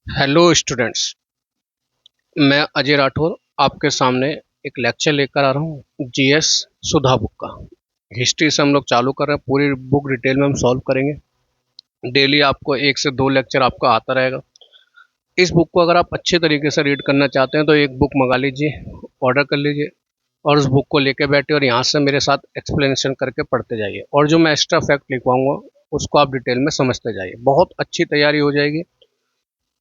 Hello students. मैं अजय राठौर आपके सामने एक लेक्चर लेकर आ रहा हूँ जीएस सुधा बुक का। हिस्ट्री से हम लोग चालू कर रहे हैं, पूरी बुक डिटेल में हम सॉल्व करेंगे। डेली आपको 1 से 2 लेक्चर आपका आता रहेगा। इस बुक को अगर आप अच्छे तरीके से रीड करना चाहते हैं तो एक बुक मंगा लीजिए, ऑर्डर कर लीजिए और उस बुक को लेके बैठे और यहाँ से मेरे साथ एक्सप्लेनेशन करके पढ़ते जाइए, और जो मैं एक्स्ट्रा फैक्ट लिखवाऊंगा उसको आप डिटेल में समझते जाइए। बहुत अच्छी तैयारी हो जाएगी।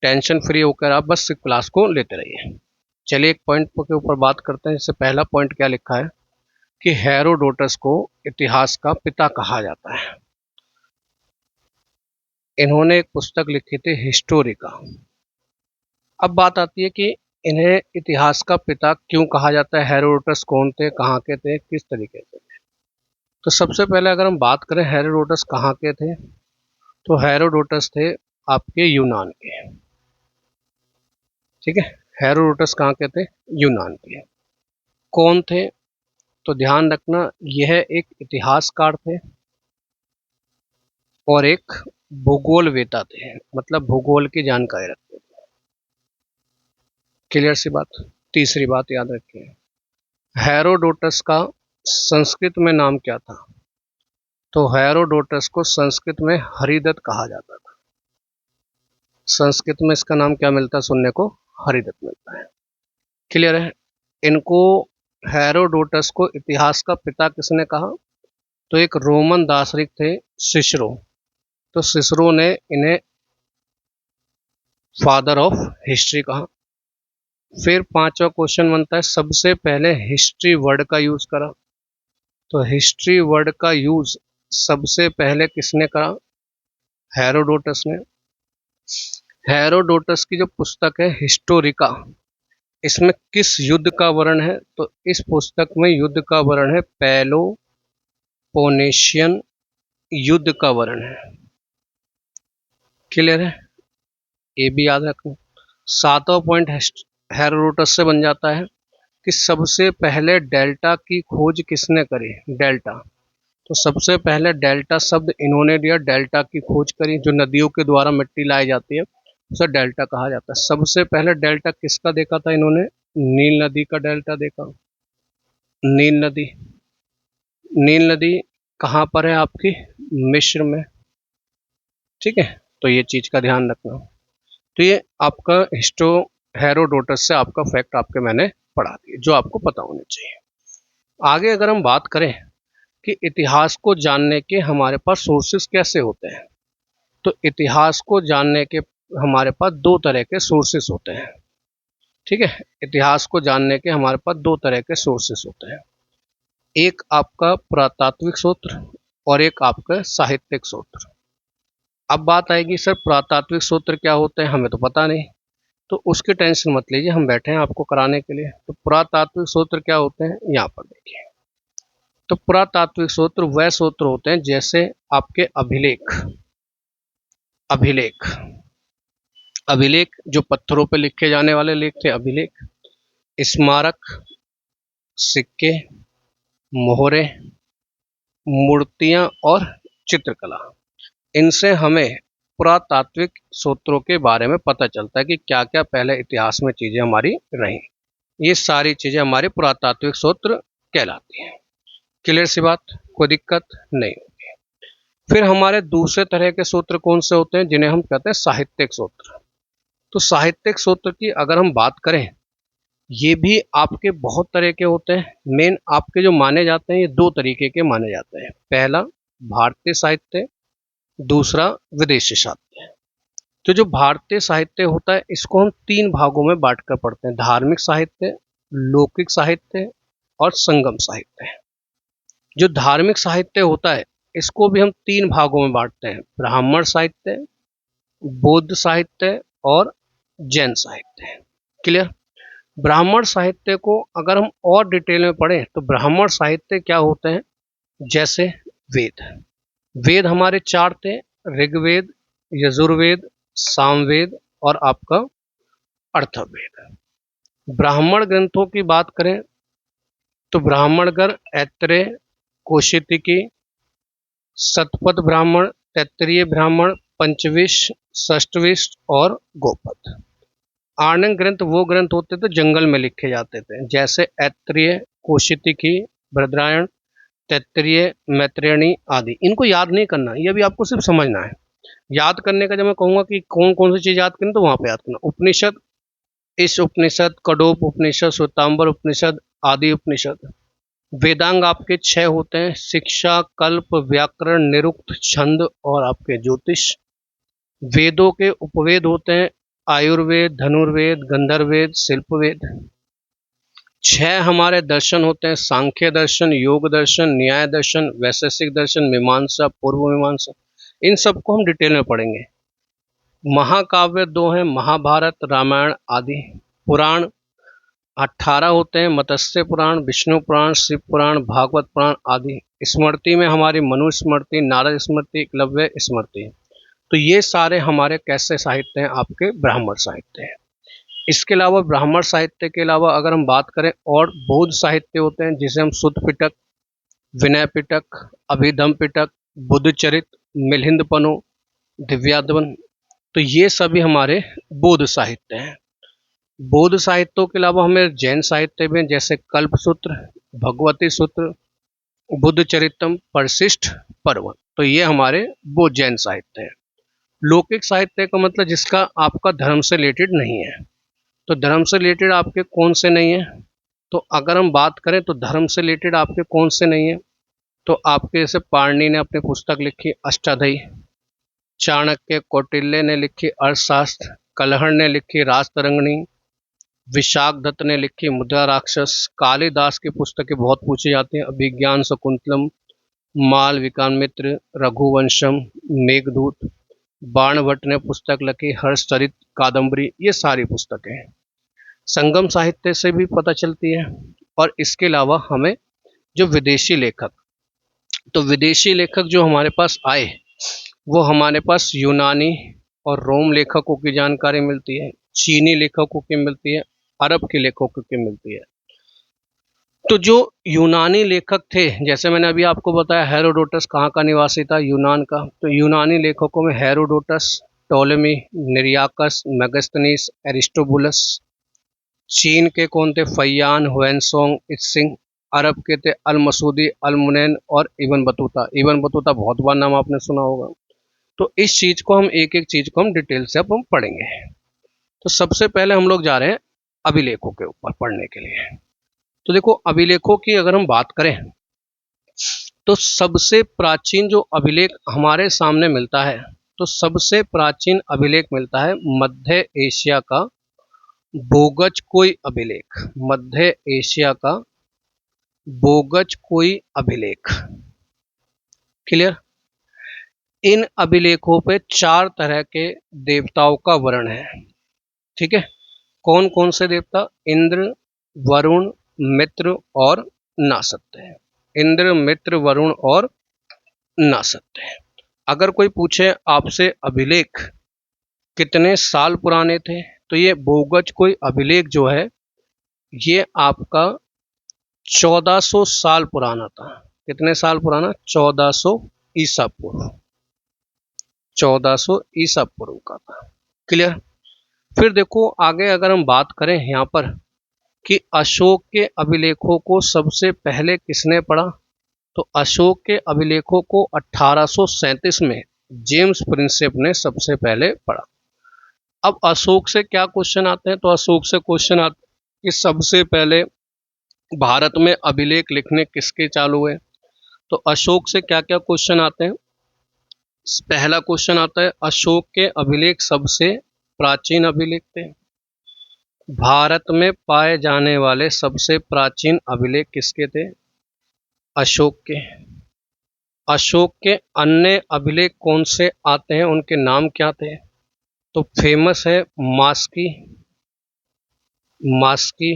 टेंशन फ्री होकर आप बस क्लास को लेते रहिए। चलिए एक पॉइंट के ऊपर बात करते हैं। जैसे पहला पॉइंट क्या लिखा है कि हेरोडोटस को इतिहास का पिता कहा जाता है। इन्होंने एक पुस्तक लिखी थी हिस्टोरिका। अब बात आती है कि इन्हें इतिहास का पिता क्यों कहा जाता है, हेरोडोटस कौन थे, कहाँ के थे, किस तरीके से। तो सबसे पहले अगर हम बात करें हेरोडोटस कहाँ के थे, तो हेरोडोटस थे आपके यूनान के। ठीक है, हेरोडोटस कहाँ के थे, यूनान के। कौन थे, तो ध्यान रखना यह एक इतिहासकार थे और एक भूगोलवेता थे, मतलब भूगोल की जानकारी रखते थे। क्लियर सी बात। तीसरी बात याद रखिए, हेरोडोटस का संस्कृत में नाम क्या था, तो हेरोडोटस को संस्कृत में हरिदत्त कहा जाता था। संस्कृत में इसका नाम क्या मिलता है सुनने को, हरिदत्त मिलता है। क्लियर है। इनको हेरोडोटस को इतिहास का पिता किसने कहा, तो एक रोमन दार्शनिक थे सिसरो। तो सिसरो ने इन्हें फादर ऑफ हिस्ट्री कहा। फिर पांचवा क्वेश्चन बनता है, सबसे पहले हिस्ट्री वर्ड का यूज करा, तो हिस्ट्री वर्ड का यूज सबसे पहले किसने करा, हेरोडोटस ने। हेरोडोटस की जो पुस्तक है हिस्टोरिका, इसमें किस युद्ध का वर्णन है, तो इस पुस्तक में युद्ध का वर्णन है पेलोपोनेशियन युद्ध का वर्णन है। क्लियर है, ये भी याद रखना। सातवां पॉइंट हेरोडोटस से बन जाता है कि सबसे पहले डेल्टा की खोज किसने करी, डेल्टा। तो सबसे पहले डेल्टा शब्द इन्होंने दिया, डेल्टा की खोज करी, जो नदियों के द्वारा मिट्टी लाई जाती है उसे डेल्टा कहा जाता है। सबसे पहले डेल्टा किसका देखा था इन्होंने, नील नदी का डेल्टा देखा। नील नदी, नील नदी कहाँ पर है आपकी, मिस्र में। ठीक है, तो ये चीज का ध्यान रखना। तो ये आपका हेरोडोटस से आपका फैक्ट आपके मैंने पढ़ा दिए जो आपको पता होने चाहिए। आगे अगर हम बात करें कि इतिहास को जानने के हमारे पास सोर्सेस कैसे होते हैं, तो इतिहास को जानने के हमारे पास दो तरह के सोर्सेस होते हैं। ठीक है, इतिहास को जानने के हमारे पास दो तरह के सोर्सेस होते हैं। एक आपका पुरातात्विक सूत्र और एक आपका साहित्यिक सूत्र। अब बात आएगी सर पुरातात्विक सूत्र क्या होते हैं, हमें तो पता नहीं, तो उसकी टेंशन मत लीजिए, हम बैठे हैं आपको कराने के लिए। तो पुरातात्विक सूत्र क्या होते हैं, यहाँ पर देखिए। तो पुरातात्विक सूत्र वह सूत्र होते हैं जैसे आपके अभिलेख, अभिलेख, अभिलेख जो पत्थरों पर लिखे जाने वाले लेख थे, अभिलेख, स्मारक, सिक्के, मोहरे, मूर्तियां और चित्रकला। इनसे हमें पुरातात्विक सूत्रों के बारे में पता चलता है कि क्या क्या पहले इतिहास में चीजें हमारी रही। ये सारी चीजें हमारे पुरातात्विक सूत्र कहलाती हैं। क्लियर सी बात, कोई दिक्कत नहीं होगी। फिर हमारे दूसरे तरह के सूत्र कौन से होते हैं, जिन्हें हम कहते हैं साहित्यिक सूत्र। तो साहित्यिक सूत्र की अगर हम बात करें, ये भी आपके बहुत तरह के होते हैं। मेन आपके जो माने जाते हैं ये दो तरीके के माने जाते हैं। पहला भारतीय साहित्य, दूसरा विदेशी साहित्य। तो जो भारतीय साहित्य होता है इसको हम तीन भागों में बांटकर पढ़ते हैं, धार्मिक साहित्य, लौकिक साहित्य और संगम साहित्य। जो धार्मिक साहित्य होता है इसको भी हम तीन भागों में बांटते हैं, ब्राह्मण साहित्य, बौद्ध साहित्य और जैन साहित्य। क्लियर। ब्राह्मण साहित्य को अगर हम और डिटेल में पढ़ें तो ब्राह्मण साहित्य क्या होते हैं, जैसे वेद। वेद हमारे चार थे, ऋग्वेद, यजुर्वेद, सामवेद और आपका अर्थवेद। ब्राह्मण ग्रंथों की बात करें तो ब्राह्मण ग्रंथ ऐत्रेय, कौशिकी, शतपथ ब्राह्मण, तैत्तिरीय ब्राह्मण, पंचविश, षष्टविष्ट और गोपद। आर्णक ग्रंथ वो ग्रंथ होते थे जंगल में लिखे जाते थे, जैसे ऐत्रेय, कौशिकी, बृहदारण्यक, तैत्तिरीय, मैत्रेयणी आदि। इनको याद नहीं करना, ये भी आपको सिर्फ समझना है। याद करने का जब मैं कहूंगा कि कौन कौन सी चीज याद करनी, तो वहां पे याद करना। उपनिषद, इस उपनिषद, कडोप उपनिषद, श्वेतांबर उपनिषद, आदि उपनिषद। वेदांग आपके 6 होते हैं: शिक्षा, कल्प, व्याकरण, निरुक्त, छंद और आपके ज्योतिष। वेदों के उपवेद होते हैं: आयुर्वेद, धनुर्वेद, गंधर्ववेद, शिल्पवेद। 6 हमारे दर्शन होते हैं: सांख्य दर्शन, योग दर्शन, न्याय दर्शन, वैशेषिक दर्शन, मीमांसा, पूर्व मीमांसा। इन सबको हम डिटेल में पढ़ेंगे। महाकाव्य 2 हैं: महाभारत, रामायण आदि। पुराण 18 होते हैं: मत्स्य पुराण, विष्णु पुराण, शिव पुराण, भागवत पुराण आदि। स्मृति में हमारी मनु स्मृति, नारद स्मृति, एकलव्य स्मृति। तो ये सारे हमारे कैसे साहित्य हैं? आपके ब्राह्मण साहित्य हैं। इसके अलावा ब्राह्मण साहित्य के अलावा अगर हम बात करें, और बौद्ध साहित्य होते हैं, जिसे हम सुत्त पिटक, विनय पिटक, अभिधम पिटक, बुद्ध चरित, मिलिंद पनो, दिव्यादवन। तो ये सभी हमारे बौद्ध साहित्य हैं। बौद्ध साहित्यों के अलावा हमें जैन साहित्य में, जैसे कल्प सूत्र, भगवती सूत्र, बुद्ध चरितम, परिशिष्ट, पर्व। तो ये हमारे बौद्ध जैन साहित्य हैं। लौकिक साहित्य का मतलब जिसका आपका धर्म से रिलेटेड नहीं है। तो धर्म से रिलेटेड आपके कौन से नहीं है? तो अगर हम बात करें तो धर्म से रिलेटेड आपके कौन से नहीं है, तो आपके जैसे पाणिनि ने अपनी पुस्तक लिखी अष्टाध्यायी, चाणक्य, कौटिल्य ने लिखी अर्थशास्त्र, कलहड़ ने लिखी राजतरंगिणी, विशाख दत्त ने लिखी मुद्रा राक्षस, कालिदास की पुस्तकें बहुत पूछी जाती हैं: अभिज्ञान शकुंतलम, मालविकाग्निमित्र, रघुवंशम, मेघदूत। बाणभट्ट ने पुस्तक लिखी हर्षचरित, कादम्बरी। ये सारी पुस्तकें हैं। संगम साहित्य से भी पता चलती है। और इसके अलावा हमें जो विदेशी लेखक, तो विदेशी लेखक जो हमारे पास आए, वो हमारे पास यूनानी और रोम लेखकों की जानकारी मिलती है, चीनी लेखकों की मिलती है, अरब के लेखकों की मिलती है। तो जो यूनानी लेखक थे, जैसे मैंने अभी आपको बताया हेरोडोटस कहाँ का निवासी था? यूनान का। तो यूनानी लेखकों में हेरोडोटस, टोलेमी, निरियाकस, मेगस्थनीस, एरिस्टोबुलस। चीन के कौन थे? फैयान, हुएनसोंग, इत्सिंग। अरब के थे अल मसूदी, अल मुनैन और इब्न बतूता। इब्न बतूता बहुत बार नाम आपने सुना होगा। तो इस चीज को हम एक एक चीज को हम डिटेल से अब हम पढ़ेंगे। तो सबसे पहले हम लोग जा रहे हैं अभिलेखों के ऊपर पढ़ने के लिए। तो देखो, अभिलेखों की अगर हम बात करें तो सबसे प्राचीन जो अभिलेख हमारे सामने मिलता है, तो सबसे प्राचीन अभिलेख मिलता है मध्य एशिया का बोगजकोई अभिलेख। मध्य एशिया का बोगजकोई अभिलेख। क्लियर? इन अभिलेखों पे 4 तरह के देवताओं का वर्णन है। ठीक है? कौन कौन से देवता? इंद्र, वरुण, मित्र और नासत्य। इंद्र, मित्र, वरुण और नासत्य। अगर कोई पूछे आपसे अभिलेख कितने साल पुराने थे, तो ये बोगजकोई अभिलेख जो है ये आपका 1400 साल पुराना था। कितने साल पुराना? 1400 ईसा पूर्व। 1400 ईसा पूर्व का था। क्लियर? फिर देखो आगे अगर हम बात करें यहाँ पर कि अशोक के अभिलेखों को सबसे पहले किसने पढ़ा, तो अशोक के अभिलेखों को 1837 में जेम्स प्रिंसेप ने सबसे पहले पढ़ा। अब अशोक से क्या क्वेश्चन आते हैं? तो अशोक से क्वेश्चन आते हैं कि सबसे पहले भारत में अभिलेख लिखने किसके चालू हुए। तो अशोक से क्या क्या क्वेश्चन आते हैं? पहला क्वेश्चन आता है अशोक के अभिलेख सबसे प्राचीन अभिलेख थे। भारत में पाए जाने वाले सबसे प्राचीन अभिलेख किसके थे? अशोक के। अशोक के अन्य अभिलेख कौन से आते हैं, उनके नाम क्या थे? तो फेमस है मास्की, मास्की,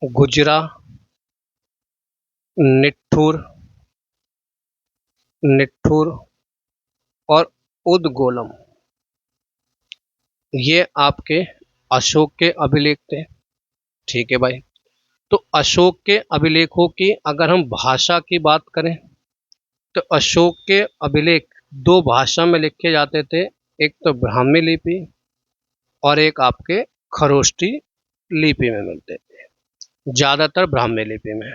गुजरा, निट्ठुर, निट्ठुर और उदगोलम। ये आपके अशोक के अभिलेख थे। ठीक है भाई। तो अशोक के अभिलेखों की अगर हम भाषा की बात करें, तो अशोक के अभिलेख 2 भाषा में लिखे जाते थे, एक तो ब्राह्मी लिपि और एक आपके खरोष्टी लिपि में मिलते थे, ज्यादातर ब्राह्मी लिपि में।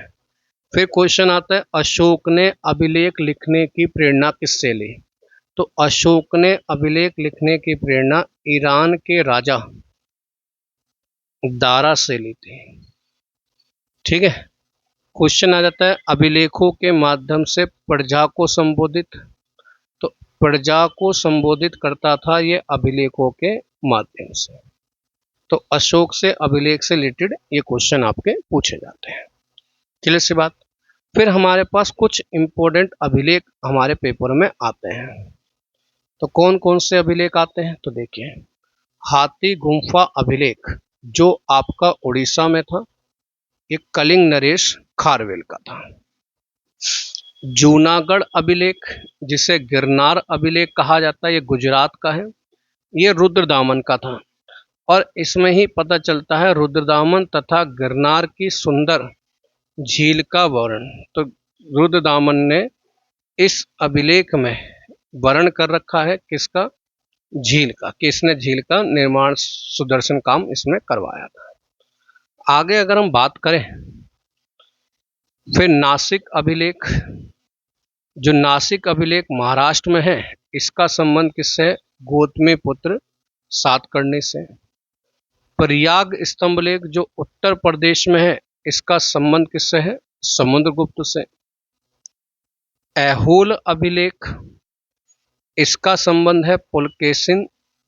फिर क्वेश्चन आता है, अशोक ने अभिलेख लिखने की प्रेरणा किससे ली? तो अशोक ने अभिलेख लिखने की प्रेरणा ईरान के राजा दारा से ली थी। ठीक है। क्वेश्चन आ जाता है, अभिलेखों के माध्यम से प्रजा को संबोधित। तो प्रजा को संबोधित करता था ये अभिलेखों के माध्यम से। तो अशोक से अभिलेख से रिलेटेड ये क्वेश्चन आपके पूछे जाते हैं। क्लियर सी बात। फिर हमारे पास कुछ इंपॉर्टेंट अभिलेख हमारे पेपर में आते हैं। तो कौन कौन से अभिलेख आते हैं? तो देखिए, हाथी गुम्फा अभिलेख जो आपका उड़ीसा में था, ये कलिंग नरेश खारवेल का था। जूनागढ़ अभिलेख जिसे गिरनार अभिलेख कहा जाता है, ये गुजरात का है, ये रुद्रदामन का था। और इसमें ही पता चलता है रुद्रदामन तथा गिरनार की सुंदर झील का वर्णन। तो रुद्रदामन ने इस अभिलेख में वर्णन कर रखा है किसका? झील का, कि इसने झील का निर्माण सुदर्शन काम इसमें करवाया था। आगे अगर हम बात करें, फिर नासिक अभिलेख, जो नासिक अभिलेख महाराष्ट्र में है, इसका संबंध किससे है? गौतमी पुत्र सातकर्णी से। प्रयाग स्तंभलेख जो उत्तर प्रदेश में है, इसका संबंध किससे है? समुद्रगुप्त से। ऐहोल अभिलेख, इसका संबंध है पुलकेशिन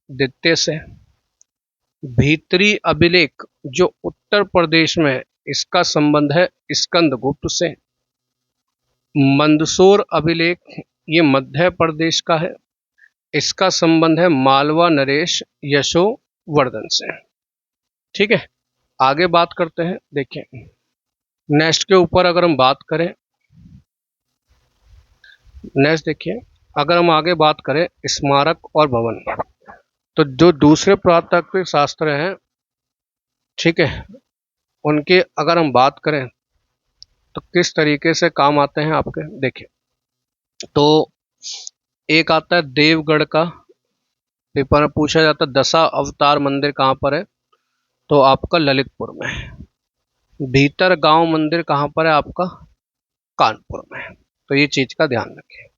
द्वितीय से। भीतरी अभिलेख जो उत्तर प्रदेश में है, इसका संबंध है स्कंदगुप्त से। मंदसौर अभिलेख ये मध्य प्रदेश का है, इसका संबंध है मालवा नरेश यशोवर्धन से। ठीक है। आगे बात करते हैं। देखिए, नेक्स्ट के ऊपर अगर हम बात करें, नेक्स्ट देखिए, अगर हम आगे बात करें स्मारक और भवन, तो जो दूसरे पुरातात्विक शास्त्र हैं, ठीक है, उनके अगर हम बात करें तो किस तरीके से काम आते हैं आपके। देखिए, तो एक आता है देवगढ़ का, पेपर में पूछा जाता है दशा अवतार मंदिर कहाँ पर है? तो आपका ललितपुर में है। भीतर गांव मंदिर कहाँ पर है? आपका कानपुर में है। तो ये चीज का ध्यान रखें।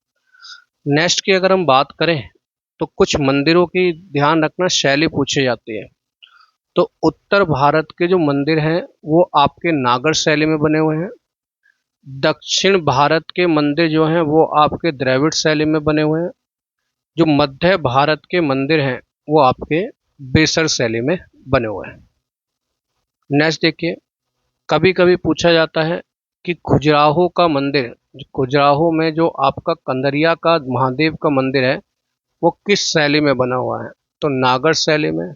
नेक्स्ट की अगर हम बात करें तो कुछ मंदिरों की ध्यान रखना, शैली पूछी जाती है। तो उत्तर भारत के जो मंदिर हैं वो आपके नागर शैली में बने हुए हैं। दक्षिण भारत के मंदिर जो हैं वो आपके द्रविड़ शैली में बने हुए हैं। जो मध्य भारत के मंदिर हैं वो आपके बेसर शैली में बने हुए हैं। नेक्स्ट देखिए, कभी कभी पूछा जाता है कि खजुराहो का मंदिर, खजुराहो में जो आपका कंदरिया का महादेव का मंदिर है वो किस शैली में बना हुआ है? तो नागर शैली में।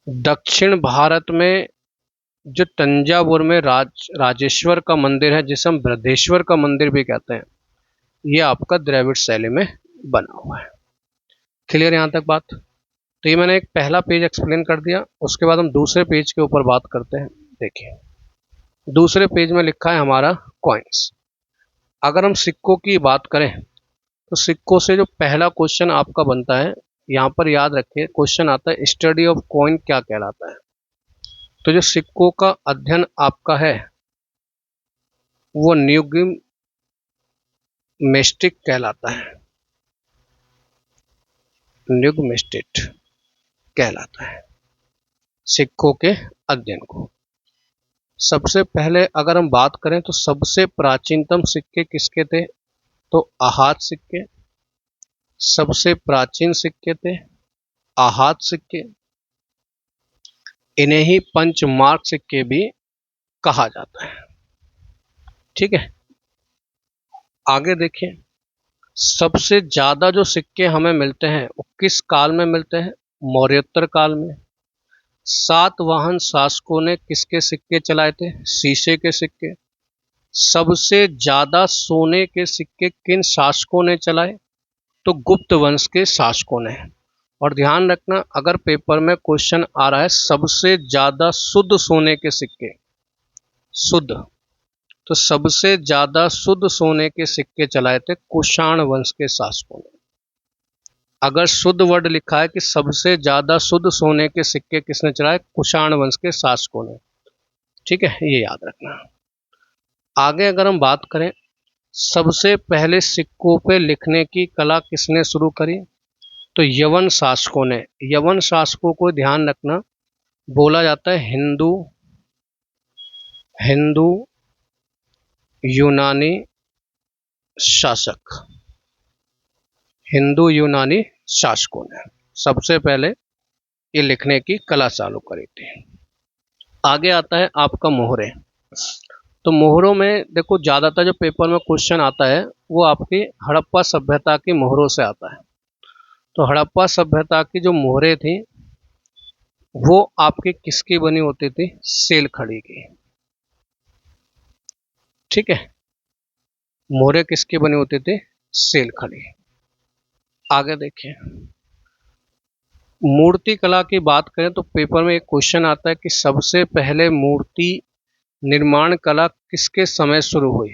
दक्षिण भारत में जो तंजावुर में राजेश्वर का मंदिर है, जिसे हम बृहदेश्वर का मंदिर भी कहते हैं, ये आपका द्रविड़ शैली में बना हुआ है। क्लियर यहां तक बात? तो ये मैंने एक पहला पेज एक्सप्लेन कर दिया। उसके बाद हम दूसरे पेज के ऊपर बात करते हैं। देखिए, दूसरे पेज में लिखा है हमारा कॉइन्स। अगर हम सिक्कों की बात करें तो सिक्कों से जो पहला क्वेश्चन आपका बनता है, यहाँ पर याद रखिए, क्वेश्चन आता है स्टडी ऑफ कॉइन क्या कहलाता है? तो जो सिक्कों का अध्ययन आपका है वो न्यूमिस्टिक कहलाता है, न्यूमिस्टिक कहलाता है सिक्कों के अध्ययन को। सबसे पहले अगर हम बात करें तो सबसे प्राचीनतम सिक्के किसके थे? तो आहत सिक्के। सबसे प्राचीन सिक्के थे आहत सिक्के। इन्हें ही पंचमार्क सिक्के भी कहा जाता है। ठीक है। आगे देखिए, सबसे ज्यादा जो सिक्के हमें मिलते हैं वो किस काल में मिलते हैं? मौर्योत्तर काल में। सातवाहन शासकों ने किसके सिक्के चलाए थे? शीशे के सिक्के। सबसे ज्यादा सोने के सिक्के किन शासकों ने चलाए? तो गुप्त वंश के शासकों ने। और ध्यान रखना, अगर पेपर में क्वेश्चन आ रहा है सबसे ज्यादा शुद्ध सोने के सिक्के, शुद्ध, तो सबसे ज्यादा शुद्ध सोने के सिक्के चलाए थे कुषाण वंश के शासकों ने। अगर शुद्ध वर्ड लिखा है कि सबसे ज्यादा शुद्ध सोने के सिक्के किसने चढ़ाए, कुषाण वंश के शासकों ने। ठीक है, ये याद रखना। आगे अगर हम बात करें, सबसे पहले सिक्कों पे लिखने की कला किसने शुरू करी, तो यवन शासकों ने। यवन शासकों को ध्यान रखना, बोला जाता है हिंदू हिंदू यूनानी शासक। हिंदू यूनानी शासकों ने सबसे पहले ये लिखने की कला चालू करी थी। आगे आता है आपका मोहरे। तो मोहरों में देखो, ज्यादातर जो पेपर में क्वेश्चन आता है वो आपकी हड़प्पा सभ्यता की मोहरों से आता है। तो हड़प्पा सभ्यता की जो मोहरें थी वो आपकी किसकी बनी होती थी, सेल खड़ी की। ठीक है, मोहरें किसकी बनी होती थी, सेल खड़ी। आगे देखिए, मूर्ति कला की बात करें तो पेपर में एक क्वेश्चन आता है कि सबसे पहले मूर्ति निर्माण कला किसके समय शुरू हुई।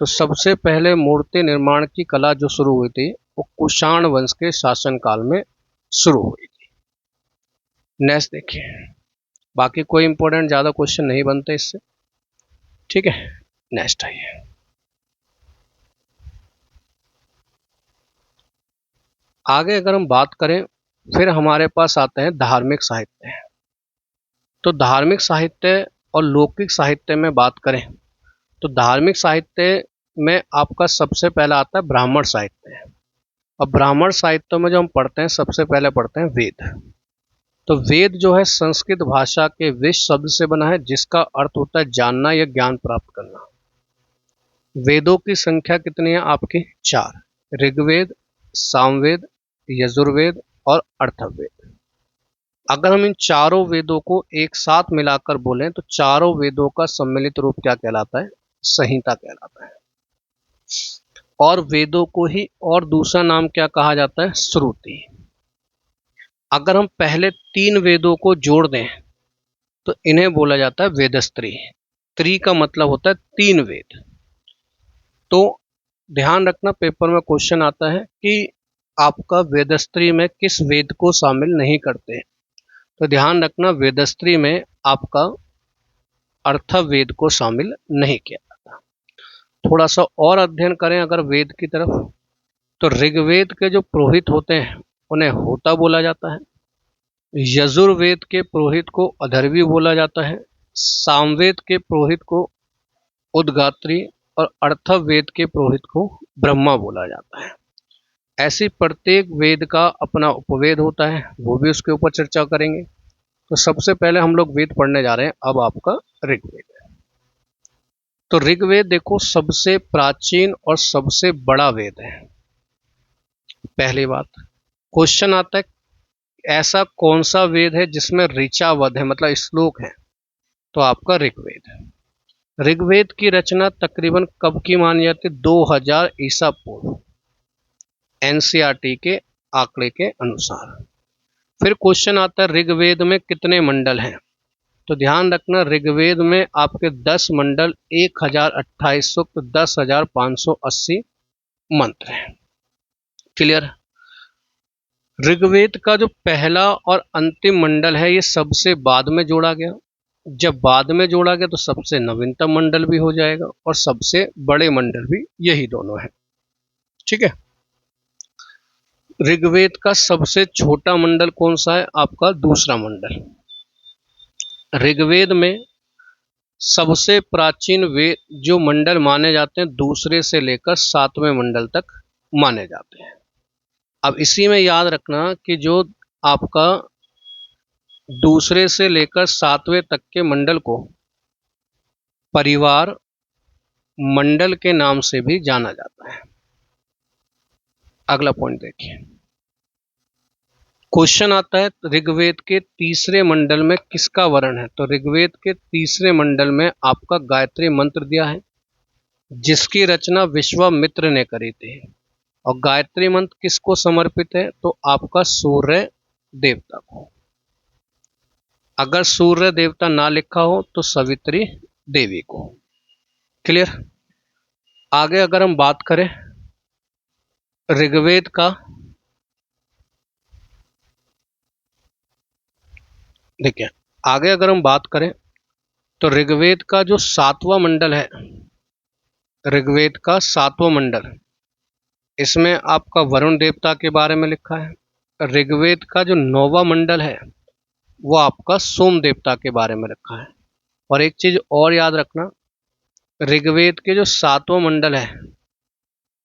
तो सबसे पहले मूर्ति निर्माण की कला जो शुरू हुई थी वो कुषाण वंश के शासनकाल में शुरू हुई थी। नेक्स्ट देखिए, बाकी कोई इंपॉर्टेंट ज्यादा क्वेश्चन नहीं बनते इससे। ठीक है, नेक्स्ट आइए। आगे अगर हम बात करें, फिर हमारे पास आते हैं धार्मिक साहित्य। तो धार्मिक साहित्य और लौकिक साहित्य में बात करें तो धार्मिक साहित्य में आपका सबसे पहला आता है ब्राह्मण साहित्य। अब ब्राह्मण साहित्य में जो हम पढ़ते हैं, सबसे पहले पढ़ते हैं वेद। तो वेद जो है संस्कृत भाषा के वेद शब्द से बना है, जिसका अर्थ होता है जानना या ज्ञान प्राप्त करना। वेदों की संख्या कितनी है आपकी, 4। ऋग्वेद, सामवेद, यजुर्वेद और अर्थवेद। अगर हम इन चारों वेदों को एक साथ मिलाकर बोलें तो चारों वेदों का सम्मिलित रूप क्या कहलाता है, संहिता कहलाता है। और वेदों को ही और दूसरा नाम क्या कहा जाता है, श्रुति। अगर हम पहले 3 वेदों को जोड़ दें तो इन्हें बोला जाता है वेदस्त्री। त्रि का मतलब होता है 3 वेद। तो ध्यान रखना, पेपर में क्वेश्चन आता है कि आपका वेदस्त्री में किस वेद को शामिल नहीं करते। तो ध्यान रखना, वेदस्त्री में आपका अर्थवेद को शामिल नहीं किया जाता। थोड़ा सा और अध्ययन करें अगर वेद की तरफ, तो ऋग्वेद के जो पुरोहित होते हैं उन्हें होता बोला जाता है। यजुर्वेद के पुरोहित को अधर्वी बोला जाता है। सामवेद के पुरोहित को उद्गात्री और अर्थवेद के पुरोहित को ब्रह्मा बोला जाता है। ऐसी प्रत्येक वेद का अपना उपवेद होता है, वो भी उसके ऊपर चर्चा करेंगे। तो सबसे पहले हम लोग वेद पढ़ने जा रहे हैं, अब आपका ऋग्वेद है। तो ऋग्वेद देखो सबसे प्राचीन और सबसे बड़ा वेद है। पहली बात, क्वेश्चन आता है ऐसा कौन सा वेद है जिसमें ऋचावध है, मतलब श्लोक है, तो आपका ऋग्वेद। ऋग्वेद की रचना तकरीबन कब की मानी जाती है, 2000 ईसा पूर्व, एनसीईआरटी के आंकड़े के अनुसार। फिर क्वेश्चन आता है ऋग्वेद में कितने मंडल हैं। तो ध्यान रखना, ऋग्वेद में आपके 10 मंडल, 1028 सूक्त, 10,580 मंत्र हैं। क्लियर। ऋग्वेद का जो पहला और अंतिम मंडल है ये सबसे बाद में जोड़ा गया। जब बाद में जोड़ा गया तो सबसे नवीनतम मंडल भी हो जाएगा और सबसे बड़े मंडल भी यही दोनों हैं। ठीक है। ऋग्वेद का सबसे छोटा मंडल कौन सा है, आपका दूसरा मंडल। ऋग्वेद में सबसे प्राचीन वेद जो मंडल माने जाते हैं दूसरे से लेकर 7वें मंडल तक माने जाते हैं। अब इसी में याद रखना कि जो आपका दूसरे से लेकर 7वें तक के मंडल को परिवार मंडल के नाम से भी जाना जाता है। अगला पॉइंट देखिए, क्वेश्चन आता है ऋग्वेद के तीसरे मंडल में किसका वर्ण है। तो ऋग्वेद के तीसरे मंडल में आपका गायत्री मंत्र दिया है, जिसकी रचना विश्वामित्र ने करी थी। और गायत्री मंत्र किसको समर्पित है, तो आपका सूर्य देवता को। अगर सूर्य देवता ना लिखा हो तो सवित्री देवी को। क्लियर। आगे अगर हम बात करें ऋग्वेद का देखिए आगे अगर हम बात करें तो ऋग्वेद का जो 7वां मंडल है, ऋग्वेद का 7वां मंडल, इसमें आपका वरुण देवता के बारे में लिखा है। ऋग्वेद का जो 9वां मंडल है वो आपका सोम देवता के बारे में रखा है। और एक चीज और याद रखना, ऋग्वेद के जो 7वां मंडल है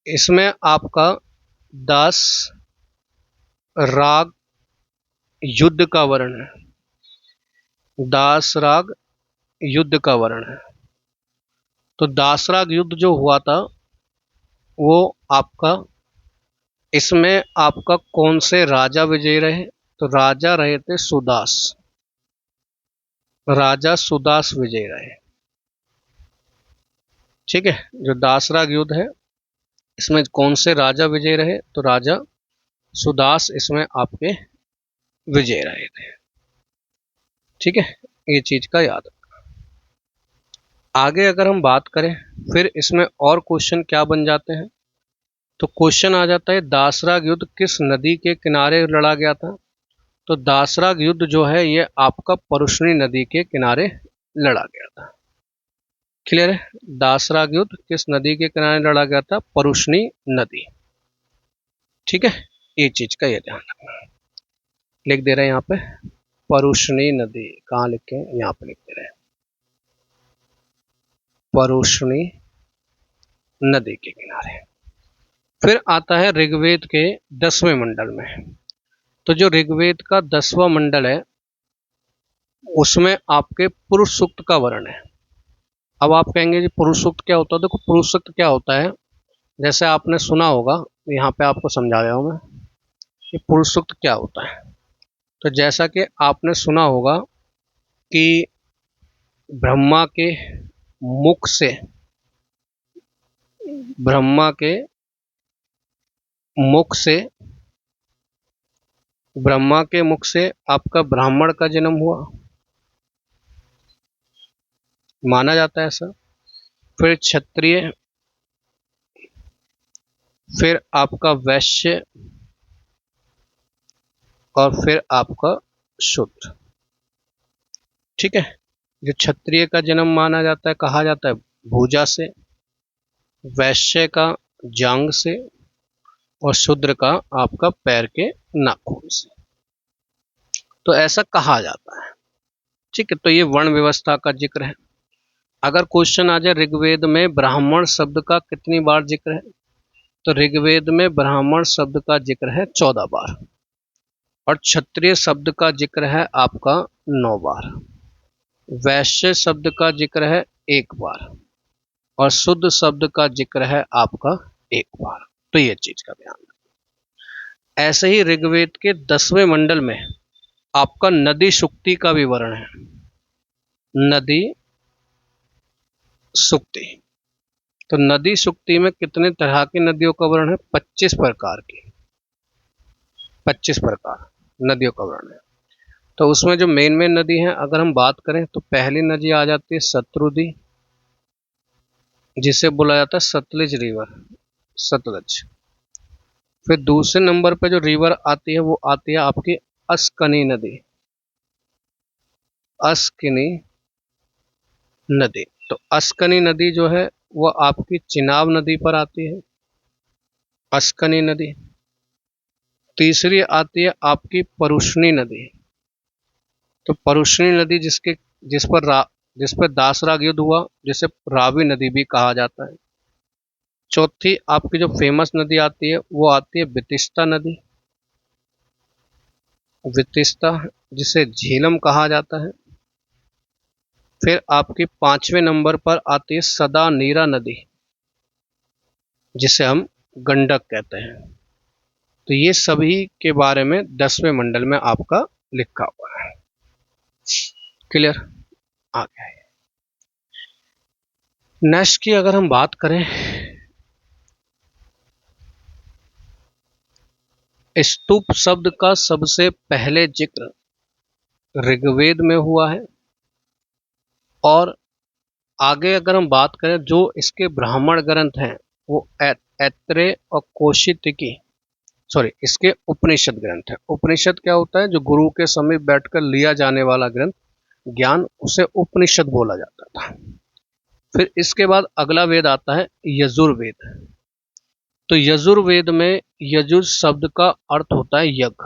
इसमें आपका 10 राग युद्ध का वर्ण है, 10 राग युद्ध का वर्ण है। तो दासराग युद्ध जो हुआ था वो आपका, इसमें आपका कौन से राजा विजयी रहे, तो राजा रहे थे सुदास, राजा सुदास विजयी रहे। ठीक है, जो दासराग युद्ध है इसमें कौन से राजा विजयी रहे, तो राजा सुदास इसमें आपके विजय रहे थे। ठीक है, ये चीज का याद रखना। आगे अगर हम बात करें फिर इसमें और क्वेश्चन क्या बन जाते हैं, तो क्वेश्चन आ जाता है दासराग युद्ध किस नदी के किनारे लड़ा गया था। तो दासराग युद्ध जो है ये आपका परुष्णी नदी के किनारे लड़ा गया था। क्लियर है, दासराग युद्ध किस नदी के किनारे लड़ा गया था, परुष्णी नदी। ठीक है, ये चीज का ये ध्यान रखना। लिख दे रहे हैं यहाँ पे परुष्णी नदी, कहाँ लिखे हैं, यहाँ पे लिख दे रहे हैं परुष्णी नदी के किनारे। फिर आता है ऋग्वेद के 10वें मंडल में। तो जो ऋग्वेद का 10वां मंडल है उसमें आपके पुरुष सूक्त का वर्ण है। अब आप कहेंगे जी पुरुष सूक्त क्या होता है, देखो पुरुष सूक्त क्या होता है, जैसे आपने सुना होगा, यहाँ पे आपको समझा रहा हूँ मैं कि पुरुष सूक्त क्या होता है। तो जैसा कि आपने सुना होगा कि ब्रह्मा के मुख से, ब्रह्मा के मुख से, ब्रह्मा के मुख से आपका ब्राह्मण का जन्म हुआ, माना जाता है ऐसा। फिर क्षत्रिय, फिर आपका वैश्य, और फिर आपका शूद्र। ठीक है, जो क्षत्रिय का जन्म माना जाता है, कहा जाता है भुजा से, वैश्य का जांग से, और शूद्र का आपका पैर के नाखून से। तो ऐसा कहा जाता है। ठीक है, तो ये वर्ण व्यवस्था का जिक्र है। अगर क्वेश्चन आ जाए ऋग्वेद में ब्राह्मण शब्द का कितनी बार जिक्र है, तो ऋग्वेद में ब्राह्मण शब्द का जिक्र है 14 बार, और क्षत्रिय शब्द का जिक्र है आपका 9 बार, वैश्य शब्द का जिक्र है 1 बार, और शुद्ध शब्द का जिक्र है आपका 1 बार। तो ये चीज का ध्यान रखें। ऐसे ही ऋग्वेद के 10वें मंडल में आपका नदी सुक्ति का विवरण है, नदी सुक्ति। तो नदी सुक्ति में कितने तरह की नदियों का वर्णन है, 25 प्रकार की, 25 प्रकार नदियों का वर्णन है। तो उसमें जो मेन नदी है अगर हम बात करें तो पहली नदी आ जाती है शत्रुदी, जिसे बोला जाता है सतलज रिवर, सतलज। फिर दूसरे नंबर पे जो रिवर आती है वो आती है आपकी अस्कनी नदी, अस्कनी नदी। तो अस्कनी नदी जो है वो आपकी चिनाब नदी पर आती है, अस्कनी नदी। तीसरी आती है आपकी परुष्णी नदी। तो परुष्णी नदी जिस पर दासराग युद्ध हुआ, जिसे रावी नदी भी कहा जाता है। चौथी आपकी जो फेमस नदी आती है वो आती है वितिस्ता नदी, वितिस्ता, जिसे झेलम कहा जाता है। फिर आपकी 5वें नंबर पर आती है सदा नीरा नदी, जिसे हम गंडक कहते हैं। तो ये सभी के बारे में 10वें मंडल में आपका लिखा हुआ है। क्लियर, आ गया है। नेक्स्ट की अगर हम बात करें, स्तूप शब्द का सबसे पहले जिक्र ऋग्वेद में हुआ है। और आगे अगर हम बात करें जो इसके ब्राह्मण ग्रंथ हैं वो ऐत्रेय और कौशिक की, सॉरी, इसके उपनिषद ग्रंथ है। उपनिषद क्या होता है? जो गुरु के समीप बैठकर लिया जाने वाला ग्रंथ ज्ञान, उसे उपनिषद बोला जाता था। फिर इसके बाद अगला वेद आता है यजुर्वेद। तो यजुर्वेद में यजुर शब्द का अर्थ होता है यज्ञ,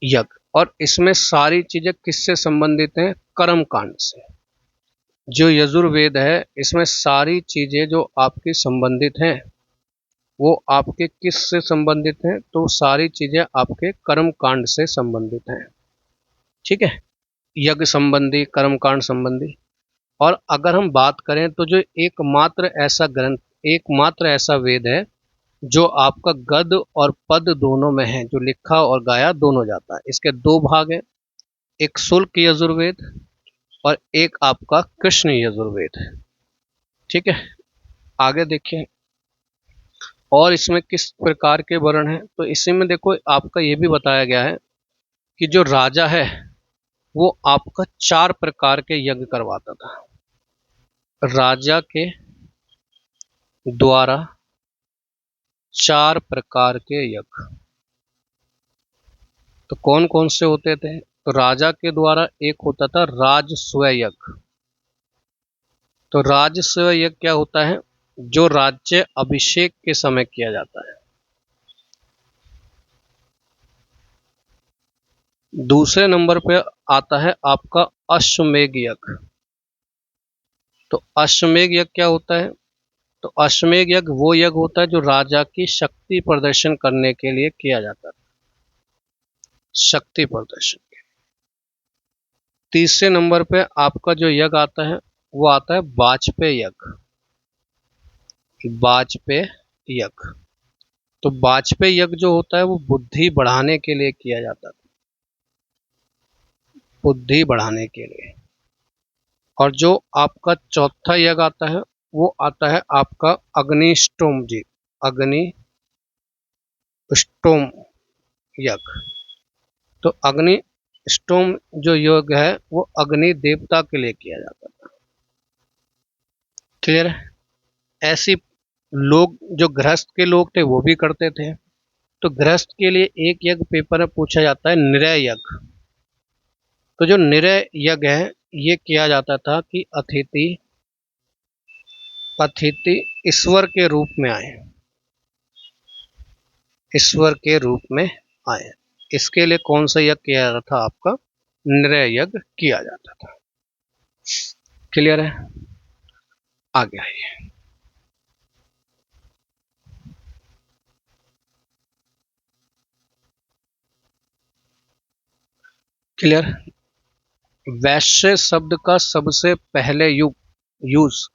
यज्ञ। और इसमें सारी चीजें किससे संबंधित हैं? कर्म कांड से। जो यजुर्वेद है इसमें सारी चीजें जो आपकी संबंधित हैं वो आपके किस से संबंधित हैं? तो सारी चीजें आपके कर्म कांड से संबंधित हैं। ठीक है, यज्ञ संबंधी, कर्म कांड संबंधी। और अगर हम बात करें तो जो एकमात्र ऐसा ग्रंथ, एकमात्र ऐसा वेद है जो आपका गद और पद दोनों में है, जो लिखा और गाया दोनों जाता है। इसके दो भाग हैं, एक शुल्क यजुर्वेद और एक आपका कृष्ण यजुर्वेद। ठीक है, आगे देखिए और इसमें किस प्रकार के वर्ण हैं। तो इसी में देखो आपका ये भी बताया गया है कि जो राजा है वो आपका 4 प्रकार के यज्ञ करवाता था। राजा के द्वारा 4 प्रकार के यज्ञ। तो कौन कौन से होते थे? तो राजा के द्वारा एक होता था राजस्व यज्ञ। तो राजस्व यज्ञ क्या होता है? जो राज्य अभिषेक के समय किया जाता है। दूसरे नंबर पे आता है आपका अश्वमेध यज्ञ। तो अश्वमेध यज्ञ क्या होता है? तो अश्वमेध यज्ञ वो यज्ञ होता है जो राजा की शक्ति प्रदर्शन करने के लिए किया जाता है, शक्ति प्रदर्शन। तीसरे नंबर पे आपका जो यज्ञ आता है वो आता है वाजपेय यज्ञ। वाजपेय यज्ञ, तो वाजपेय यज्ञ जो होता है वो बुद्धि बढ़ाने के लिए किया जाता है, बुद्धि बढ़ाने के लिए। और जो आपका चौथा यज्ञ आता है वो आता है आपका अग्निष्टोम जी, अग्निष्टोम यज्ञ। तो अग्निष्टोम जो यज्ञ है वो अग्नि देवता के लिए किया जाता था। क्लियर है? ऐसी लोग जो गृहस्थ के लोग थे वो भी करते थे। तो गृहस्थ के लिए एक यज्ञ पेपर में पूछा जाता है निरय यज्ञ। तो जो निरय यज्ञ है ये किया जाता था कि अतिथि अतिथि ईश्वर के रूप में आए, ईश्वर के रूप में आए। इसके लिए कौन सा यज्ञ किया जाता था? आपका निरय यज्ञ किया जाता था। क्लियर है? आगे आइए। क्लियर? वैश्य शब्द का सबसे पहले यूज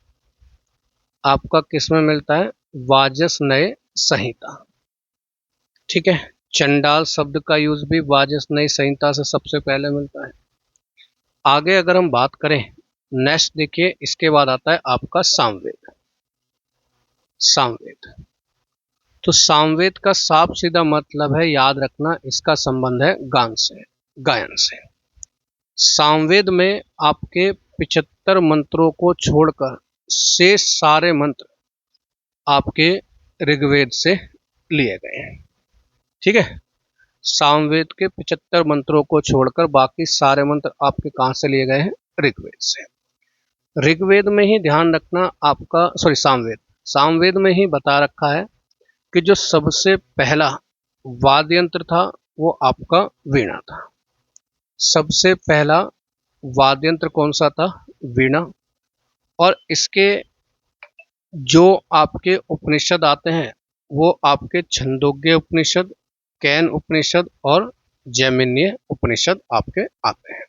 आपका किस में मिलता है? वाजसनेय संहिता। ठीक है, चंडाल शब्द का यूज भी वाजसनेय संहिता से सबसे पहले मिलता है। आगे अगर हम बात करें, नेक्स्ट देखिए, इसके बाद आता है आपका सामवेद। सामवेद, तो सामवेद का साफ सीधा मतलब है, याद रखना, इसका संबंध है गान से, गायन से। सामवेद में आपके 75 मंत्रों को छोड़कर शेष सारे मंत्र आपके ऋग्वेद से लिए गए हैं। ठीक है, सामवेद के 75 मंत्रों को छोड़कर बाकी सारे मंत्र आपके कहां से लिए गए हैं? ऋग्वेद से। ऋग्वेद में ही ध्यान रखना आपका, सॉरी, सामवेद, सामवेद में ही बता रखा है कि जो सबसे पहला वाद्य यंत्र था वो आपका वीणा था। सबसे पहला वाद्य यंत्र कौन सा था? वीणा। और इसके जो आपके उपनिषद आते हैं वो आपके छंदोग्य उपनिषद, कैन उपनिषद और जैमिनीय उपनिषद आपके आते हैं।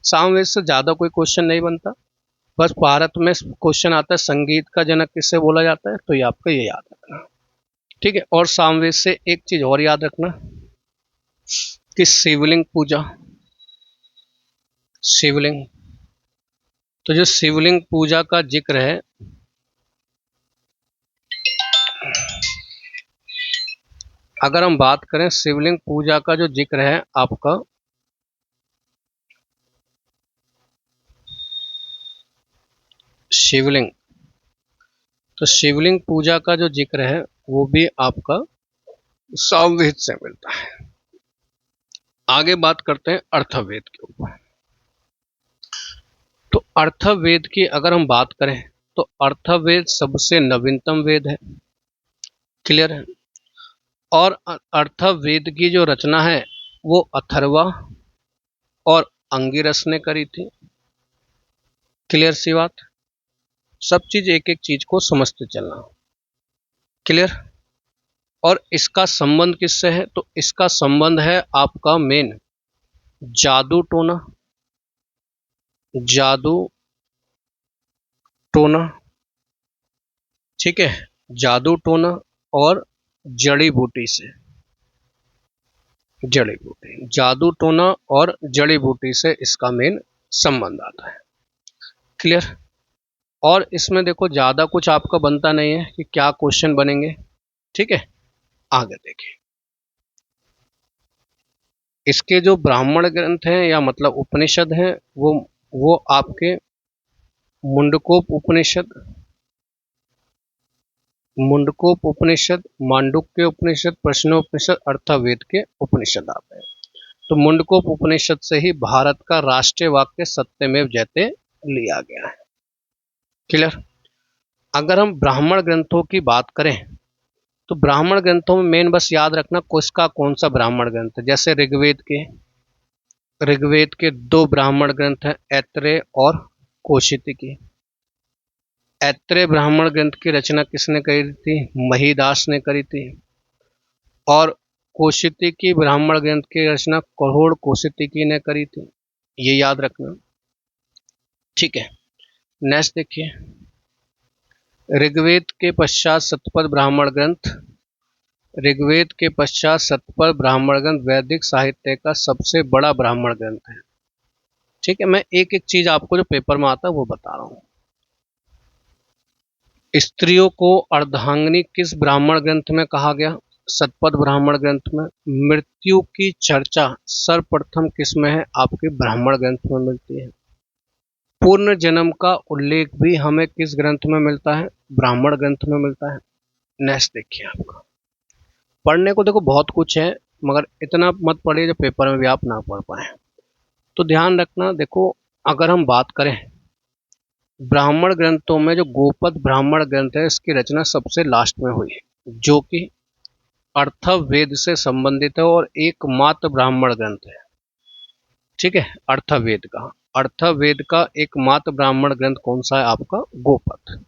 सामवेद से ज्यादा कोई क्वेश्चन नहीं बनता, बस भारत में क्वेश्चन आता है संगीत का जनक किससे बोला जाता है, तो ये आपका ये याद रखना। ठीक है, और सामवेद से एक चीज और याद रखना कि शिवलिंग पूजा, शिवलिंग, तो जो शिवलिंग पूजा का जिक्र है अगर हम बात करें, शिवलिंग पूजा का जो जिक्र है आपका शिवलिंग, तो शिवलिंग पूजा का जो जिक्र है वो भी आपका सामवेद से मिलता है। आगे बात करते हैं अर्थवेद के ऊपर। तो अर्थवेद की अगर हम बात करें तो अर्थवेद सबसे नवीनतम वेद है। क्लियर है। और अर्थवेद की जो रचना है वो अथर्वा और अंगिरस ने करी थी। क्लियर सी बात। सब चीज एक एक चीज को समझते चलना। क्लियर। और इसका संबंध किससे है? तो इसका संबंध है आपका मेन जादू टोना, जादू टोना, ठीक है, जादू टोना और जड़ी बूटी से, जड़ी बूटी, जादू टोना और जड़ी बूटी से इसका मेन संबंध आता है। क्लियर। और इसमें देखो ज्यादा कुछ आपका बनता नहीं है कि क्या क्वेश्चन बनेंगे, ठीक है। आगे देखिए, इसके जो ब्राह्मण ग्रंथ हैं या मतलब उपनिषद हैं वो आपके मुंडकोप उपनिषद, मुंडकोप उपनिषद, मांडुक्य उपनिषद, प्रश्नोपनिषद, अर्थवेद के उपनिषद आते हैं। तो मुंडकोप उपनिषद से ही भारत का राष्ट्रीय वाक्य सत्यमेव जयते लिया गया है। क्लियर। अगर हम ब्राह्मण ग्रंथों की बात करें तो ब्राह्मण ग्रंथों में मेन बस याद रखना किसका कौन सा ब्राह्मण ग्रंथ है। जैसे ऋग्वेद के दो ब्राह्मण ग्रंथ हैं, ऐत्रेय और कौशिकी। ऐत्रेय ब्राह्मण ग्रंथ की रचना किसने करी थी? महिदास ने करी थी। और कौशिकी ब्राह्मण ग्रंथ की रचना करोड़ कौशिकी ने करी थी। ये याद रखना, ठीक है। नेक्स्ट देखिए, ऋग्वेद के पश्चात शतपथ ब्राह्मण ग्रंथ, ऋग्वेद के पश्चात शतपथ ब्राह्मण ग्रंथ वैदिक साहित्य का सबसे बड़ा ब्राह्मण ग्रंथ है। ठीक है, मैं एक एक चीज आपको जो पेपर में आता है वो बता रहा हूं। स्त्रियों को अर्धांगिनी किस ब्राह्मण ग्रंथ में कहा गया? शतपथ ब्राह्मण ग्रंथ में। मृत्यु की चर्चा सर्वप्रथम किस में है? आपके ब्राह्मण ग्रंथ में मिलती है। पूर्ण जन्म का उल्लेख भी हमें किस ग्रंथ में मिलता है? ब्राह्मण ग्रंथ में मिलता है। नेक्स्ट देखिए, आपका पढ़ने को देखो बहुत कुछ है, मगर इतना मत पढ़िए जो पेपर में भी आप ना पढ़ पाए। तो ध्यान रखना, देखो अगर हम बात करें ब्राह्मण ग्रंथों में, जो गोपद ब्राह्मण ग्रंथ है इसकी रचना सबसे लास्ट में हुई है, जो कि अर्थवेद से संबंधित है और एकमात्र ब्राह्मण ग्रंथ है। ठीक है, अर्थवेद का एकमात्र ब्राह्मण ग्रंथ कौन सा है? आपका गोपद।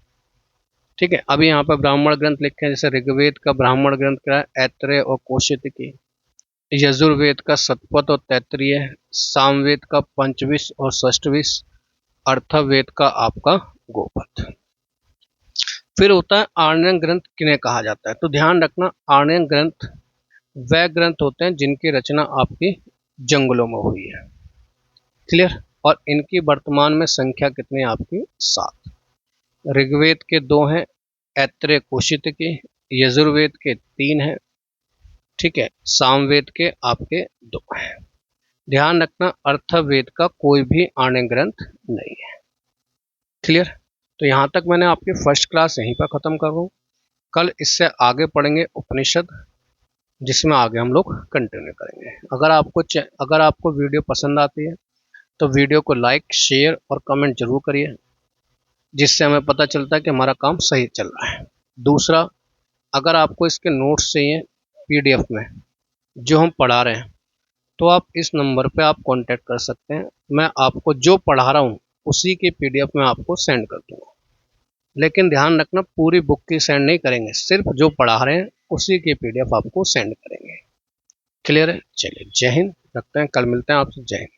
ठीक है, अभी यहाँ पर ब्राह्मण ग्रंथ लिखे हैं, जैसे ऋग्वेद का ब्राह्मण ग्रंथ क्या है? ऐत्रेय और कौशिकी। यजुर्वेद का शतपथ और तैत्तिरीय, सामवेद का पंचविश और षष्ठविश, अर्थवेद का आपका गोपद। फिर होता है आर्यन ग्रंथ किन्हें कहा जाता है? तो ध्यान रखना, आर्यन ग्रंथ वह ग्रंथ होते हैं जिनकी रचना आपकी जंगलों में हुई है। क्लियर। और इनकी वर्तमान में संख्या कितनी है आपकी? 7। ऋग्वेद के 2 हैं, ऐत्रेय कौशिकी, यजुर्वेद के 3 हैं, ठीक है, सामवेद के आपके 2 हैं। ध्यान रखना, अर्थवेद का कोई भी आर्य ग्रंथ नहीं है। क्लियर। तो यहां तक मैंने आपकी फर्स्ट क्लास यहीं पर खत्म कर रहा हूं। कल इससे आगे पढ़ेंगे उपनिषद, जिसमें आगे हम लोग कंटिन्यू करेंगे। अगर आपको वीडियो पसंद आती है तो वीडियो को लाइक, शेयर और कमेंट जरूर करिए, जिससे हमें पता चलता है कि हमारा काम सही चल रहा है। दूसरा, अगर आपको इसके नोट्स चाहिए पीडीएफ में जो हम पढ़ा रहे हैं, तो आप इस नंबर पे आप कांटेक्ट कर सकते हैं। मैं आपको जो पढ़ा रहा हूँ उसी के पीडीएफ में आपको सेंड कर दूंगा। लेकिन ध्यान रखना, पूरी बुक की सेंड नहीं करेंगे, सिर्फ जो पढ़ा रहे हैं उसी की पीडीएफ आपको सेंड करेंगे। क्लियर है? चलिए, जय हिंद। रखते हैं, कल मिलते हैं आपसे। जय हिंद।